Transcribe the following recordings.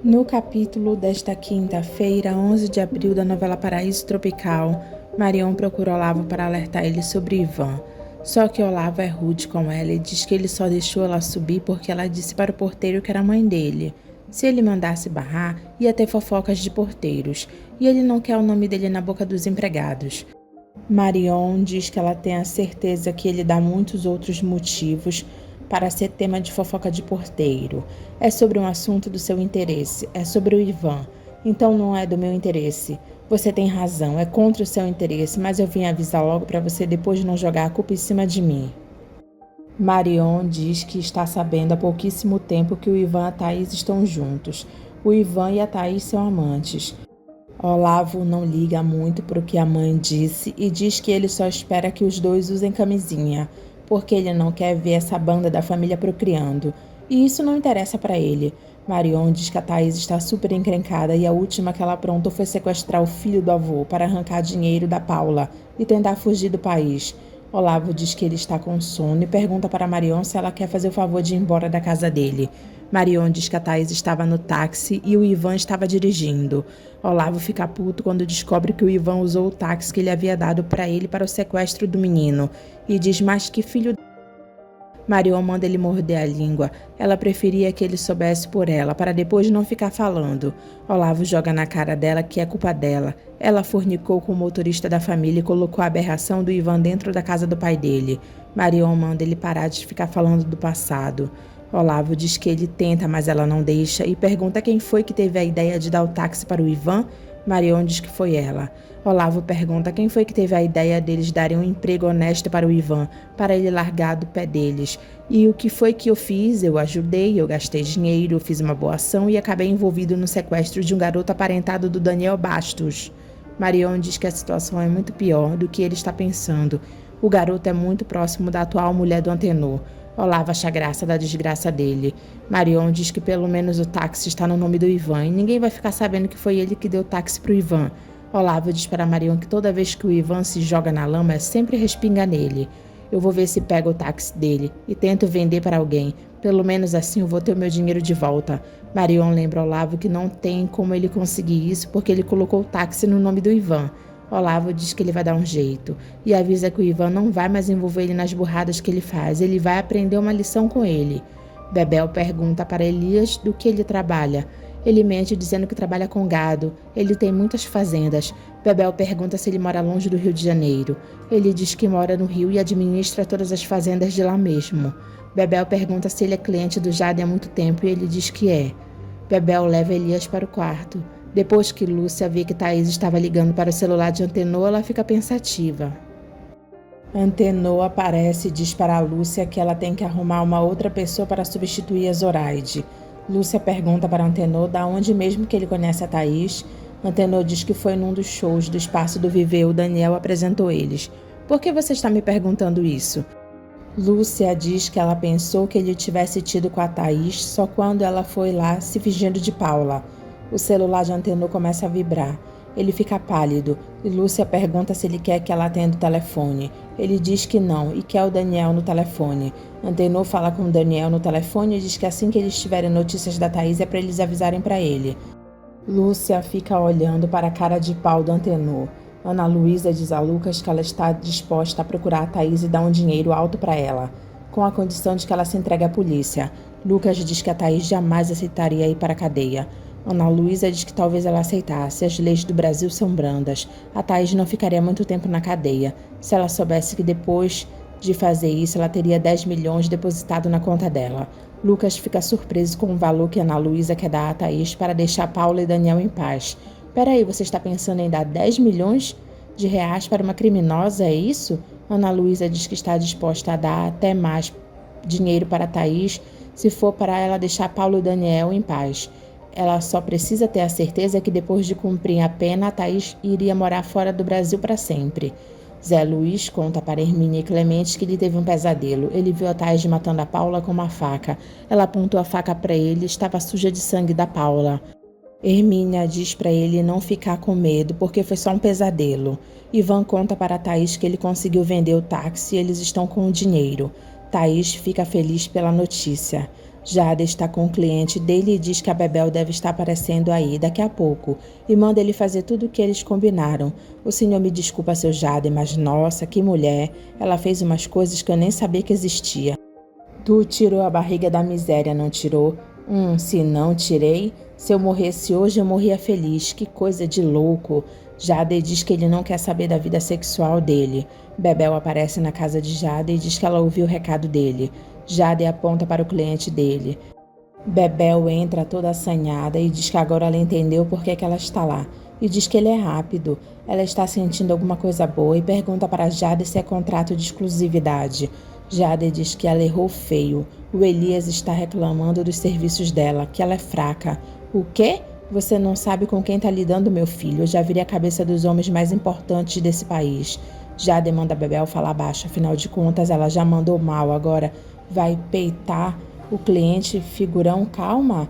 No capítulo desta quinta-feira, 11 de abril da novela Paraíso Tropical, Marion procura Olavo para alertar ele sobre Ivan. Só que Olavo é rude com ela e diz que ele só deixou ela subir porque ela disse para o porteiro que era a mãe dele. Se ele mandasse barrar, ia ter fofocas de porteiros, e ele não quer o nome dele na boca dos empregados. Marion diz que ela tem a certeza que ele dá muitos outros motivos para ser tema de fofoca de porteiro. É sobre um assunto do seu interesse, é sobre o Ivan. Então não é do meu interesse. Você tem razão, é contra o seu interesse, mas eu vim avisar logo para você depois de não jogar a culpa em cima de mim. Marion diz que está sabendo há pouquíssimo tempo que o Ivan e a Thaís estão juntos. O Ivan e a Thaís são amantes. Olavo não liga muito para o que a mãe disse e diz que ele só espera que os dois usem camisinha, porque ele não quer ver essa banda da família procriando. E isso não interessa para ele. Marion diz que a Thaís está super encrencada e a última que ela aprontou foi sequestrar o filho do avô para arrancar dinheiro da Paula e tentar fugir do país. Olavo diz que ele está com sono e pergunta para Marion se ela quer fazer o favor de ir embora da casa dele. Marion diz que a Thaís estava no táxi e o Ivan estava dirigindo. Olavo fica puto quando descobre que o Ivan usou o táxi que ele havia dado para ele para o sequestro do menino e diz mais que filho. Marion manda ele morder a língua. Ela preferia que ele soubesse por ela, para depois não ficar falando. Olavo joga na cara dela que é culpa dela. Ela fornicou com o motorista da família e colocou a aberração do Ivan dentro da casa do pai dele. Marion manda ele parar de ficar falando do passado. Olavo diz que ele tenta, mas ela não deixa, e pergunta quem foi que teve a ideia de dar o táxi para o Ivan. Marion diz que foi ela. Olavo pergunta quem foi que teve a ideia deles darem um emprego honesto para o Ivan, para ele largar do pé deles. E o que foi que eu fiz? Eu ajudei, eu gastei dinheiro, eu fiz uma boa ação e acabei envolvido no sequestro de um garoto aparentado do Daniel Bastos. Marion diz que a situação é muito pior do que ele está pensando. O garoto é muito próximo da atual mulher do Antenor. Olavo acha graça da desgraça dele. Marion diz que pelo menos o táxi está no nome do Ivan e ninguém vai ficar sabendo que foi ele que deu o táxi para o Ivan. Olavo diz para Marion que toda vez que o Ivan se joga na lama é sempre respinga nele. Eu vou ver se pego o táxi dele e tento vender para alguém. Pelo menos assim eu vou ter o meu dinheiro de volta. Marion lembra Olavo que não tem como ele conseguir isso porque ele colocou o táxi no nome do Ivan. Olavo diz que ele vai dar um jeito e avisa que o Ivan não vai mais envolver ele nas burradas que ele faz. Ele vai aprender uma lição com ele. Bebel pergunta para Elias do que ele trabalha. Ele mente dizendo que trabalha com gado. Ele tem muitas fazendas. Bebel pergunta se ele mora longe do Rio de Janeiro. Ele diz que mora no Rio e administra todas as fazendas de lá mesmo. Bebel pergunta se ele é cliente do Jade há muito tempo e ele diz que é. Bebel leva Elias para o quarto. Depois que Lúcia vê que Thaís estava ligando para o celular de Antenor, ela fica pensativa. Antenor aparece e diz para a Lúcia que ela tem que arrumar uma outra pessoa para substituir a Zoraide. Lúcia pergunta para Antenor da onde mesmo que ele conhece a Thaís. Antenor diz que foi num dos shows do Espaço do Viver, o Daniel apresentou eles. Por que você está me perguntando isso? Lúcia diz que ela pensou que ele tivesse tido com a Thaís só quando ela foi lá se fingindo de Paula. O celular de Antenor começa a vibrar. Ele fica pálido e Lúcia pergunta se ele quer que ela atenda o telefone. Ele diz que não e quer o Daniel no telefone. Antenor fala com o Daniel no telefone e diz que assim que eles tiverem notícias da Thaís é para eles avisarem para ele. Lúcia fica olhando para a cara de pau do Antenor. Ana Luísa diz a Lucas que ela está disposta a procurar a Thaís e dar um dinheiro alto para ela, com a condição de que ela se entregue à polícia. Lucas diz que a Thaís jamais aceitaria ir para a cadeia. Ana Luísa diz que talvez ela aceitasse. As leis do Brasil são brandas. A Thaís não ficaria muito tempo na cadeia. Se ela soubesse que depois de fazer isso, ela teria 10 milhões depositado na conta dela. Lucas fica surpreso com o valor que Ana Luísa quer dar a Thaís para deixar Paula e Daniel em paz. Peraí, você está pensando em dar 10 milhões de reais para uma criminosa, é isso? Ana Luísa diz que está disposta a dar até mais dinheiro para a Thaís se for para ela deixar Paula e Daniel em paz. Ela só precisa ter a certeza que depois de cumprir a pena, a Thaís iria morar fora do Brasil para sempre. Zé Luiz conta para Hermínia e Clemente que ele teve um pesadelo. Ele viu a Thaís matando a Paula com uma faca. Ela apontou a faca para ele e estava suja de sangue da Paula. Hermínia diz para ele não ficar com medo, porque foi só um pesadelo. Ivan conta para Thaís que ele conseguiu vender o táxi e eles estão com o dinheiro. Thaís fica feliz pela notícia. Jada está com o cliente dele e diz que a Bebel deve estar aparecendo aí daqui a pouco e manda ele fazer tudo o que eles combinaram. O senhor me desculpa, seu Jade, mas nossa, que mulher! Ela fez umas coisas que eu nem sabia que existia. Tu tirou a barriga da miséria, não tirou? Se não tirei, se eu morresse hoje eu morria feliz, que coisa de louco. Jade diz que ele não quer saber da vida sexual dele. Bebel aparece na casa de Jade e diz que ela ouviu o recado dele. Jade aponta para o cliente dele. Bebel entra toda assanhada e diz que agora ela entendeu por que ela está lá. E diz que ele é rápido. Ela está sentindo alguma coisa boa e pergunta para Jade se é contrato de exclusividade. Jade diz que ela errou feio. O Elias está reclamando dos serviços dela, que ela é fraca. O quê? Você não sabe com quem está lidando, meu filho. Eu já virei a cabeça dos homens mais importantes desse país. Jade manda Bebel falar baixo, afinal de contas ela já mandou mal, agora vai peitar o cliente, figurão, calma.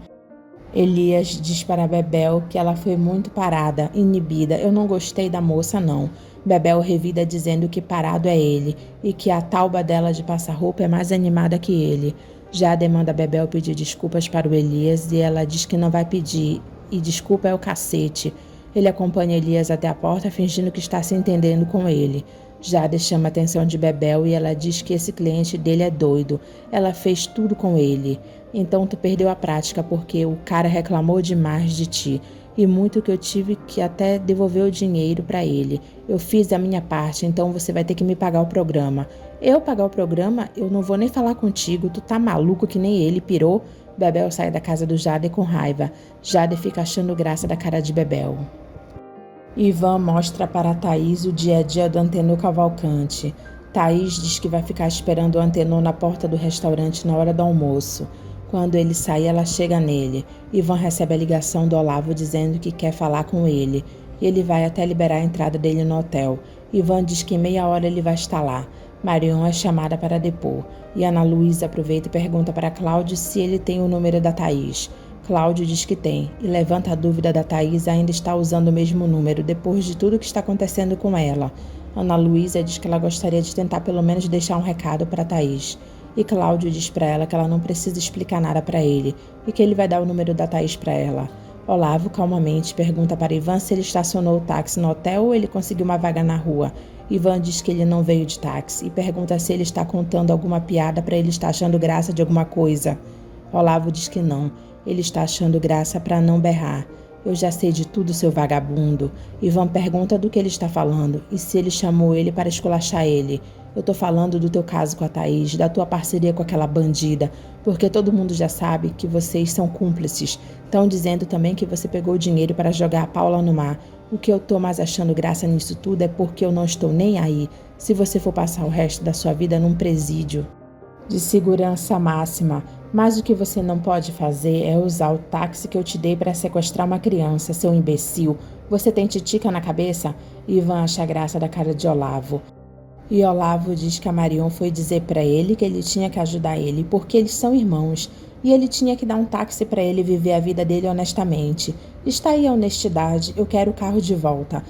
Elias diz para Bebel que ela foi muito parada, inibida. Eu não gostei da moça, não. Bebel revida dizendo que parado é ele e que a tauba dela de passar roupa é mais animada que ele. Jade manda Bebel pedir desculpas para o Elias e ela diz que não vai pedir. E desculpa é o cacete. Ele acompanha Elias até a porta fingindo que está se entendendo com ele. Jade chama a atenção de Bebel e ela diz que esse cliente dele é doido. Ela fez tudo com ele. Então tu perdeu a prática porque o cara reclamou demais de ti. E muito que eu tive que até devolver o dinheiro para ele. Eu fiz a minha parte, então você vai ter que me pagar o programa. Eu pagar o programa? Eu não vou nem falar contigo. Tu tá maluco que nem ele, pirou? Bebel sai da casa do Jade com raiva. Jade fica achando graça da cara de Bebel. Ivan mostra para Thaís o dia a dia do Antenor Cavalcante. Thaís diz que vai ficar esperando o Antenor na porta do restaurante na hora do almoço. Quando ele sai, ela chega nele. Ivan recebe a ligação do Olavo dizendo que quer falar com ele. Ele vai até liberar a entrada dele no hotel. Ivan diz que em meia hora ele vai estar lá. Marion é chamada para depor. E Ana Luísa aproveita e pergunta para Cláudio se ele tem o número da Thaís. Cláudio diz que tem e levanta a dúvida da Thaís ainda está usando o mesmo número depois de tudo que está acontecendo com ela. Ana Luísa diz que ela gostaria de tentar pelo menos deixar um recado para Thaís. E Cláudio diz para ela que ela não precisa explicar nada para ele e que ele vai dar o número da Thaís para ela. Olavo calmamente pergunta para Ivan se ele estacionou o táxi no hotel ou ele conseguiu uma vaga na rua. Ivan diz que ele não veio de táxi e pergunta se ele está contando alguma piada para ele estar achando graça de alguma coisa. Olavo diz que não. Ele está achando graça para não berrar. Eu já sei de tudo, seu vagabundo. Ivan pergunta do que ele está falando e se ele chamou ele para esculachar ele. Eu tô falando do teu caso com a Thaís, da tua parceria com aquela bandida, porque todo mundo já sabe que vocês são cúmplices. Estão dizendo também que você pegou o dinheiro para jogar a Paula no mar. O que eu tô mais achando graça nisso tudo é porque eu não estou nem aí se você for passar o resto da sua vida num presídio de segurança máxima. Mas o que você não pode fazer é usar o táxi que eu te dei para sequestrar uma criança, seu imbecil. Você tem titica na cabeça? Ivan acha graça da cara de Olavo. E Olavo diz que a Marion foi dizer para ele que ele tinha que ajudar ele, porque eles são irmãos. E ele tinha que dar um táxi para ele viver a vida dele honestamente. Está aí a honestidade, eu quero o carro de volta.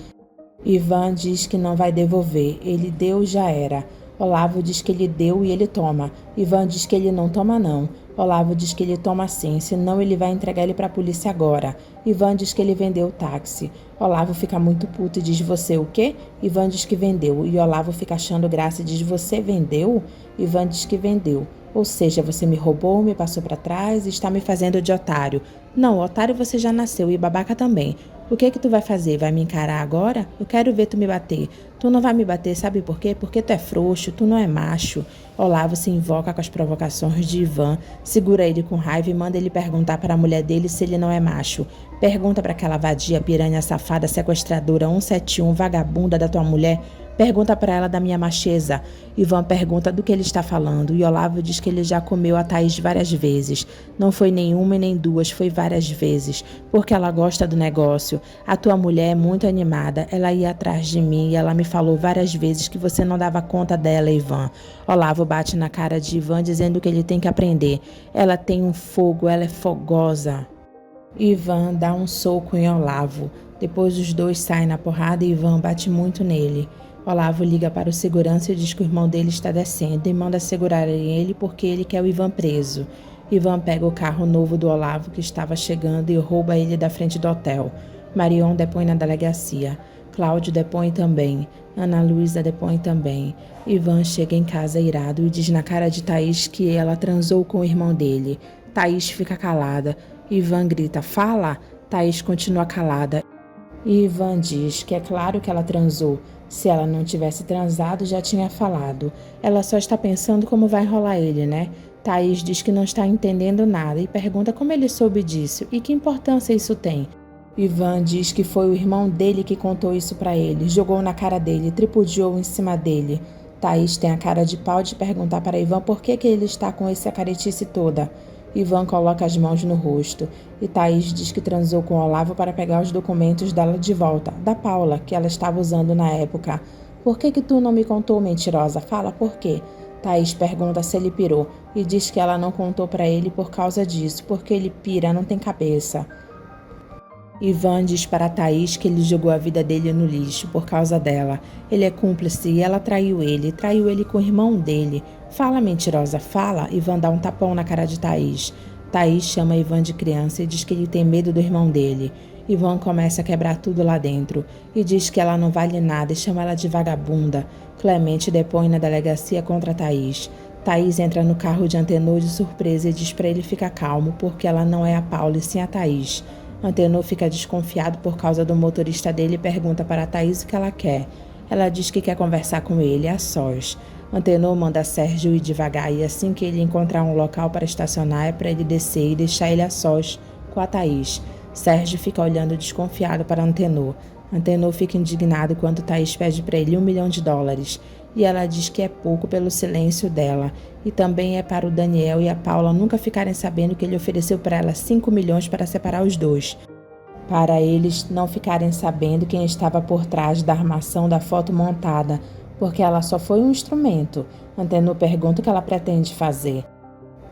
Ivan diz que não vai devolver, ele deu já era. Olavo diz que ele deu e ele toma. Ivan diz que ele não toma não. Olavo diz que ele toma sim, senão ele vai entregar ele para a polícia agora. Ivan diz que ele vendeu o táxi. Olavo fica muito puto e diz: você o quê? Ivan diz que vendeu. E Olavo fica achando graça e diz: você vendeu? Ivan diz que vendeu. Ou seja, você me roubou, me passou para trás e está me fazendo de otário. Não, otário você já nasceu e babaca também. O que tu vai fazer? Vai me encarar agora? Eu quero ver tu me bater. Tu não vai me bater, sabe por quê? Porque tu é frouxo, tu não é macho. Olavo se invoca com as provocações de Ivan, segura ele com raiva e manda ele perguntar para a mulher dele se ele não é macho. Pergunta para aquela vadia, piranha safada, sequestradora 171, vagabunda da tua mulher. Pergunta para ela da minha macheza. Ivan pergunta do que ele está falando e Olavo diz que ele já comeu a Thaís várias vezes. Não foi nenhuma e nem duas, foi várias vezes, porque ela gosta do negócio. A tua mulher é muito animada, ela ia atrás de mim e ela me falou várias vezes que você não dava conta dela, Ivan. Olavo bate na cara de Ivan dizendo que ele tem que aprender. Ela tem um fogo, ela é fogosa. Ivan dá um soco em Olavo. Depois os dois saem na porrada e Ivan bate muito nele. Olavo liga para o segurança e diz que o irmão dele está descendo e manda segurar ele porque ele quer o Ivan preso. Ivan pega o carro novo do Olavo que estava chegando e rouba ele da frente do hotel. Marion depõe na delegacia. Cláudio depõe também. Ana Luísa depõe também. Ivan chega em casa irado e diz na cara de Thaís que ela transou com o irmão dele. Thaís fica calada. Ivan grita, fala! Thaís continua calada. E Ivan diz que é claro que ela transou. Se ela não tivesse transado, já tinha falado. Ela só está pensando como vai enrolar ele, né? Thaís diz que não está entendendo nada e pergunta como ele soube disso e que importância isso tem. Ivan diz que foi o irmão dele que contou isso pra ele, jogou na cara dele, tripudiou em cima dele. Thaís tem a cara de pau de perguntar para Ivan por que ele está com essa caretice toda. Ivan coloca as mãos no rosto e Thaís diz que transou com Olavo para pegar os documentos dela de volta, da Paula, que ela estava usando na época. Por que tu não me contou, mentirosa? Fala por quê? Thaís pergunta se ele pirou e diz que ela não contou para ele por causa disso, porque ele pira, não tem cabeça. Ivan diz para Thaís que ele jogou a vida dele no lixo por causa dela. Ele é cúmplice e ela traiu ele com o irmão dele. Fala, mentirosa, fala. Ivan dá um tapão na cara de Thaís. Thaís chama Ivan de criança e diz que ele tem medo do irmão dele. Ivan começa a quebrar tudo lá dentro e diz que ela não vale nada e chama ela de vagabunda. Clemente depõe na delegacia contra Thaís. Thaís entra no carro de Antenor de surpresa e diz para ele ficar calmo porque ela não é a Paula e sim a Thaís. Antenor fica desconfiado por causa do motorista dele e pergunta para Thaís o que ela quer. Ela diz que quer conversar com ele a sós. Antenor manda Sérgio ir devagar e assim que ele encontrar um local para estacionar é para ele descer e deixar ele a sós com a Thaís. Sérgio fica olhando desconfiado para Antenor. Antenor fica indignado quando Thaís pede para ele $1 milhão e ela diz que é pouco pelo silêncio dela e também é para o Daniel e a Paula nunca ficarem sabendo que ele ofereceu para ela 5 milhões para separar os dois. Para eles não ficarem sabendo quem estava por trás da armação da foto montada, porque ela só foi um instrumento. Antenor pergunta o que ela pretende fazer.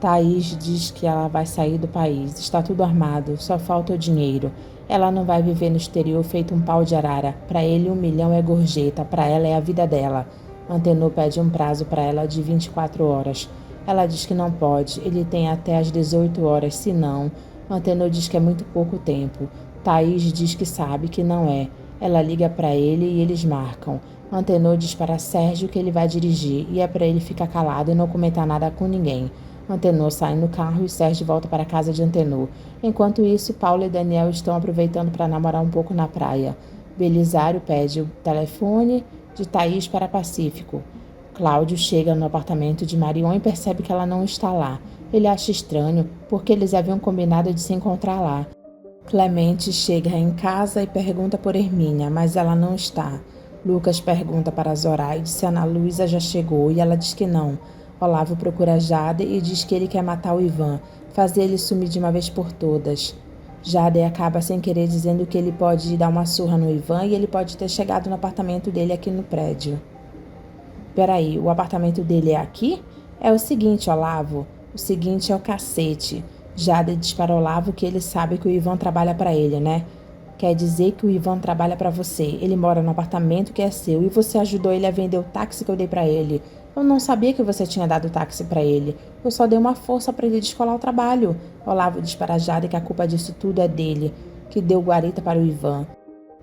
Thaís diz que ela vai sair do país, está tudo armado, só falta o dinheiro. Ela não vai viver no exterior feito um pau de arara. Para ele 1 milhão é gorjeta, para ela é a vida dela. Antenor pede um prazo para ela de 24 horas. Ela diz que não pode, ele tem até às 18 horas, se não. Antenor diz que é muito pouco tempo. Thaís diz que sabe que não é. Ela liga para ele e eles marcam. Antenor diz para Sérgio que ele vai dirigir e é para ele ficar calado e não comentar nada com ninguém. Antenor sai no carro e Sérgio volta para a casa de Antenor. Enquanto isso, Paula e Daniel estão aproveitando para namorar um pouco na praia. Belisário pede o telefone de Thaís para Pacífico. Cláudio chega no apartamento de Marion e percebe que ela não está lá. Ele acha estranho, porque eles haviam combinado de se encontrar lá. Clemente chega em casa e pergunta por Hermínia, mas ela não está. Lucas pergunta para Zoraide se Ana Luísa já chegou e ela diz que não. Olavo procura Jade e diz que ele quer matar o Ivan, fazer ele sumir de uma vez por todas. Jade acaba sem querer dizendo que ele pode dar uma surra no Ivan e ele pode ter chegado no apartamento dele aqui no prédio. Peraí, o apartamento dele é aqui? É o seguinte, Olavo. O seguinte é o cacete. Jade diz para Olavo que ele sabe que o Ivan trabalha para ele, né? Quer dizer que o Ivan trabalha para você. Ele mora no apartamento que é seu e você ajudou ele a vender o táxi que eu dei para ele. Eu não sabia que você tinha dado o táxi para ele. Eu só dei uma força para ele descolar o trabalho. Olavo diz para Jade que a culpa disso tudo é dele, que deu guarita para o Ivan.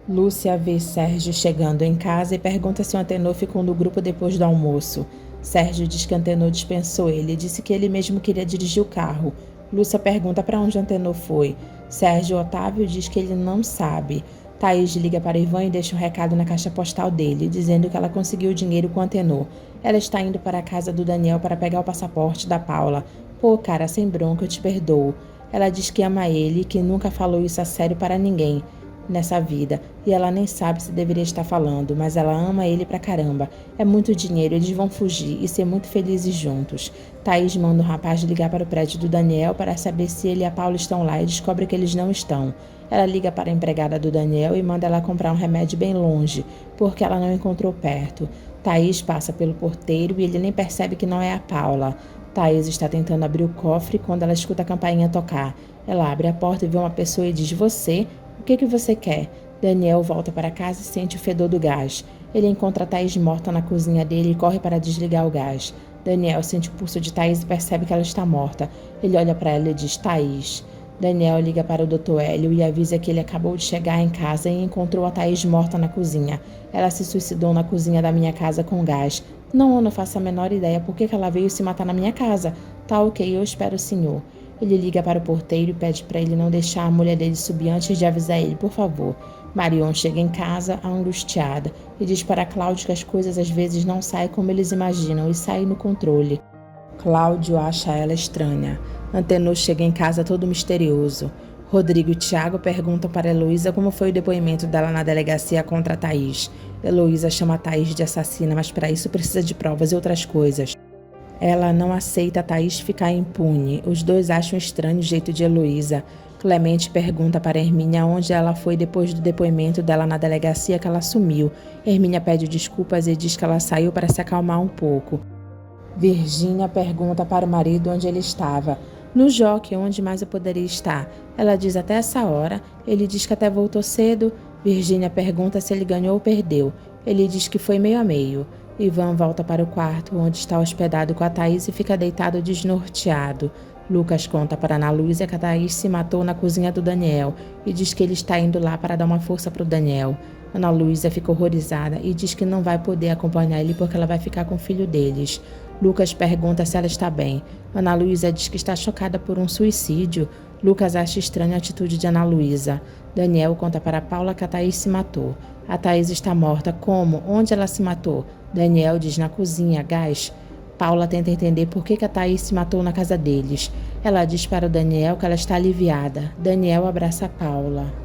Lúcia vê Sérgio chegando em casa e pergunta se o Antenor ficou no grupo depois do almoço. Sérgio diz que Antenor dispensou ele e disse que ele mesmo queria dirigir o carro. Lúcia pergunta para onde Antenor foi. Sérgio Otávio diz que ele não sabe. Thaís liga para Ivan e deixa um recado na caixa postal dele, dizendo que ela conseguiu o dinheiro com Antenor. Ela está indo para a casa do Daniel para pegar o passaporte da Paula. Pô, cara, sem bronca, eu te perdoo. Ela diz que ama ele e que nunca falou isso a sério para ninguém nessa vida. E ela nem sabe se deveria estar falando, mas ela ama ele pra caramba. É muito dinheiro, eles vão fugir e ser muito felizes juntos. Thaís manda o rapaz ligar para o prédio do Daniel para saber se ele e a Paula estão lá e descobre que eles não estão. Ela liga para a empregada do Daniel e manda ela comprar um remédio bem longe, porque ela não encontrou perto. Thaís passa pelo porteiro e ele nem percebe que não é a Paula. Thaís está tentando abrir o cofre quando ela escuta a campainha tocar. Ela abre a porta e vê uma pessoa e diz: "Você? O que você quer?" Daniel volta para casa e sente o fedor do gás. Ele encontra Thaís morta na cozinha dele e corre para desligar o gás. Daniel sente o pulso de Thaís e percebe que ela está morta. Ele olha para ela e diz: Thaís. Daniel liga para o Dr. Hélio e avisa que ele acabou de chegar em casa e encontrou a Thaís morta na cozinha. Ela se suicidou na cozinha da minha casa com gás. Não, eu não faço a menor ideia por que ela veio se matar na minha casa. Tá ok, eu espero o senhor. Ele liga para o porteiro e pede para ele não deixar a mulher dele subir antes de avisar ele, por favor. Marion chega em casa, angustiada, e diz para Cláudio que as coisas às vezes não saem como eles imaginam e saem no controle. Cláudio acha ela estranha. Antenor chega em casa todo misterioso. Rodrigo e Tiago perguntam para Heloísa como foi o depoimento dela na delegacia contra a Thaís. Heloísa chama a Thaís de assassina, mas para isso precisa de provas e outras coisas. Ela não aceita a Thaís ficar impune. Os dois acham estranho o jeito de Heloísa. Clemente pergunta para Hermínia onde ela foi depois do depoimento dela na delegacia que ela sumiu. Hermínia pede desculpas e diz que ela saiu para se acalmar um pouco. Virgínia pergunta para o marido onde ele estava. No jockey, onde mais eu poderia estar? Ela diz até essa hora. Ele diz que até voltou cedo. Virgínia pergunta se ele ganhou ou perdeu. Ele diz que foi meio a meio. Ivan volta para o quarto, onde está hospedado com a Thaís e fica deitado desnorteado. Lucas conta para Ana Luísa que a Thaís se matou na cozinha do Daniel e diz que ele está indo lá para dar uma força para o Daniel. Ana Luísa fica horrorizada e diz que não vai poder acompanhar ele porque ela vai ficar com o filho deles. Lucas pergunta se ela está bem. Ana Luísa diz que está chocada por um suicídio. Lucas acha estranha a atitude de Ana Luísa. Daniel conta para Paula que a Thaís se matou. A Thaís está morta. Como? Onde ela se matou? Daniel diz na cozinha, gás. Paula tenta entender por que a Thaís se matou na casa deles. Ela diz para o Daniel que ela está aliviada. Daniel abraça Paula.